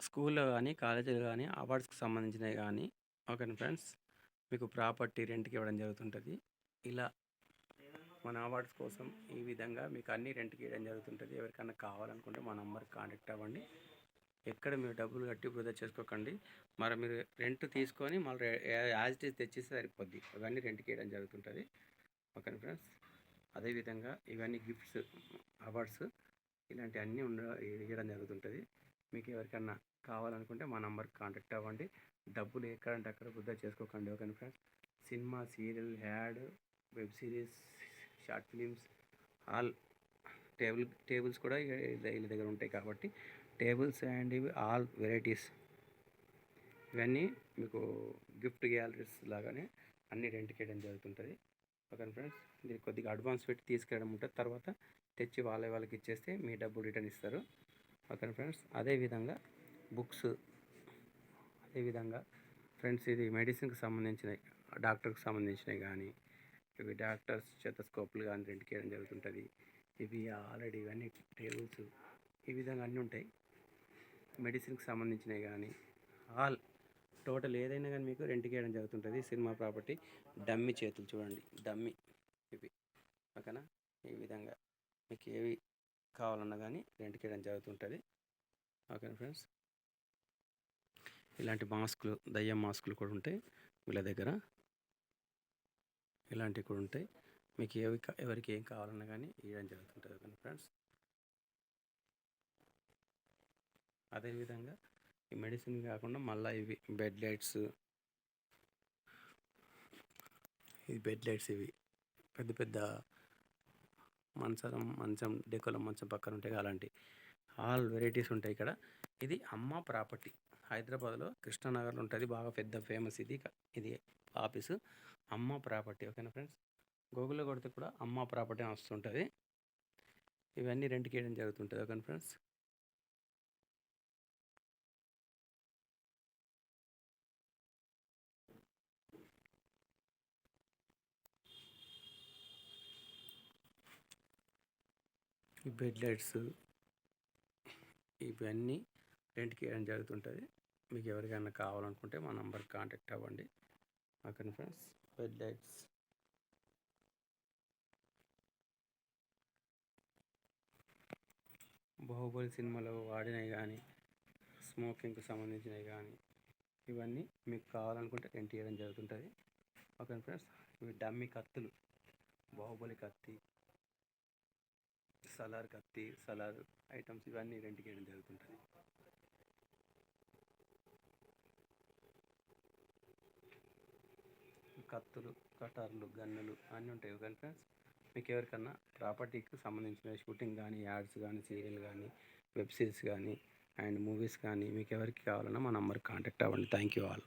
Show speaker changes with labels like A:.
A: స్కూల్లో కానీ కాలేజీలో కానీ అవార్డ్స్కి సంబంధించినవి కానీ ఓకేనా ఫ్రెండ్స్, మీకు ప్రాపర్టీ రెంట్కి ఇవ్వడం జరుగుతుంటుంది. ఇలా మన అవార్డ్స్ కోసం ఈ విధంగా మీకు అన్ని రెంట్కి ఇవ్వడం జరుగుతుంటుంది. ఎవరికైనా కావాలనుకుంటే మా నంబర్కి కాంటాక్ట్ అవ్వండి. ఎక్కడ మీరు డబ్బులు కట్టి వృధా చేసుకోకండి. మరి మీరు రెంట్ తీసుకొని మళ్ళీ యాజ్ ఇట్ ఈజ్ తెచ్చేస్తే సరిపోద్ది. అవన్నీ రెంట్కి ఇవ్వడం జరుగుతుంటుంది. ఓకేనా ఫ్రెండ్స్, అదేవిధంగా ఇవన్నీ గిఫ్ట్స్, అవార్డ్స్ ఇలాంటివన్నీ ఇవ్వడం జరుగుతుంటుంది. మీకు ఎవరికన్నా కావాలనుకుంటే మా నంబర్కి కాంటాక్ట్ అవ్వండి. డబ్బులు ఎక్కడంటే అక్కడ వృధా చేసుకోకండి. ఓకేనా friends, cinema, serial, add, web series, short films, all tables కూడా వీళ్ళ దగ్గర ఉంటాయి. కాబట్టి టేబుల్స్ అండ్ ఇవి ఆల్ వెరైటీస్ ఇవన్నీ మీకు గిఫ్ట్ గ్యాలరీస్ లాగానే అన్ని రెంట్కి ఇవ్వడం జరుగుతుంటుంది. ఓకే ఫ్రెండ్స్, దీనికి కొద్దిగా అడ్వాన్స్ పెట్టి తీసుకెళ్ళడం ఉంటుంది. తర్వాత తెచ్చి వాళ్ళకి ఇచ్చేస్తే మీ డబ్బులు రిటర్న్ ఇస్తారు. ఓకే ఫ్రెండ్స్, అదేవిధంగా బుక్స్, అదేవిధంగా ఫ్రెండ్స్ ఇది మెడిసిన్కి సంబంధించినవి, డాక్టర్కి సంబంధించినవి కానీ ఇవి డాక్టర్స్ స్టెతస్కోప్లు కానీ రెంట్కి ఇవ్వడం జరుగుతుంటుంది. ఇవి ఆల్రెడీ ఇవన్నీ టేబుల్స్ ఈ విధంగా అన్నీ ఉంటాయి. మెడిసిన్కి సంబంధించినవి కానీ ఆల్ టోటల్ ఏదైనా కానీ మీకు రెంట్కి ఇవ్వడం జరుగుతుంటుంది. సినిమా ప్రాపర్టీ, డమ్మీ చేతులు చూడండి, డమ్మీ ఇవి ఓకేనా. ఈ విధంగా మీకు ఏవి కావాలన్నా కానీ రెంట్కి ఇవ్వడం జరుగుతుంటుంది. ఓకేనా ఫ్రెండ్స్, ఇలాంటి మాస్కులు, దయ్యం మాస్కులు కూడా ఉంటాయి వీళ్ళ దగ్గర. ఇలాంటివి కూడా ఉంటాయి. మీకు ఎవరికి ఏం కావాలన్నా కానీ ఇవ్వడం జరుగుతుంటుంది. ఓకేనా ఫ్రెండ్స్, అదేవిధంగా ఈ మెడిసిన్ కాకుండా మళ్ళీ ఇవి బెడ్ లైట్స్, ఇవి పెద్ద పెద్ద మంచం డెకోల మంచం పక్కన ఉంటాయి. అలాంటి ఆల్ వెరైటీస్ ఉంటాయి ఇక్కడ. ఇది అమ్మ ప్రాపర్టీ, హైదరాబాద్లో కృష్ణానగర్లో ఉంటుంది. బాగా పెద్ద ఫేమస్ ఇది ఆఫీసు, అమ్మ ప్రాపర్టీ. ఓకేనా ఫ్రెండ్స్, గూగుల్లో కొడితే కూడా అమ్మ ప్రాపర్టీ అని వస్తుంటుంది. ఇవన్నీ రెంట్కి ఇవ్వడం జరుగుతుంటుంది. ఓకేనా ఫ్రెండ్స్, ఈ బెడ్ లైట్స్ ఇవన్నీ రెంట్కి ఇవ్వడం జరుగుతుంటుంది. మీకు ఎవరికైనా కావాలనుకుంటే మా నంబర్కి కాంటాక్ట్ అవ్వండి. ఓకేనా ఫ్రెండ్స్, బెడ్ లైట్స్, బాహుబలి సినిమాలో వాడినవి కానీ, స్మోకింగ్కి సంబంధించినవి కానీ ఇవన్నీ మీకు కావాలనుకుంటే రెంట్ ఇవ్వడం జరుగుతుంటుంది. ఓకే ఫ్రెండ్స్, ఇవి డమ్మీ కత్తులు, బాహుబలి కత్తి, సలార్ ఐటమ్స్ ఇవన్నీ రెంట్కి ఇవ్వడం జరుగుతుంటుంది. కత్తులు, కటార్లు, గన్నులు అన్నీ ఉంటాయి. ఓకే ఫ్రెండ్స్, మీకు ఎవరికన్నా ప్రాపర్టీకి సంబంధించిన షూటింగ్ కానీ, యాడ్స్ కానీ, సీరియల్ కానీ, వెబ్ సిరీస్ కానీ అండ్ మూవీస్ కానీ మీకు ఎవరికి కావాలన్నా మా నంబర్కి కాంటాక్ట్ అవ్వండి. Thank you all.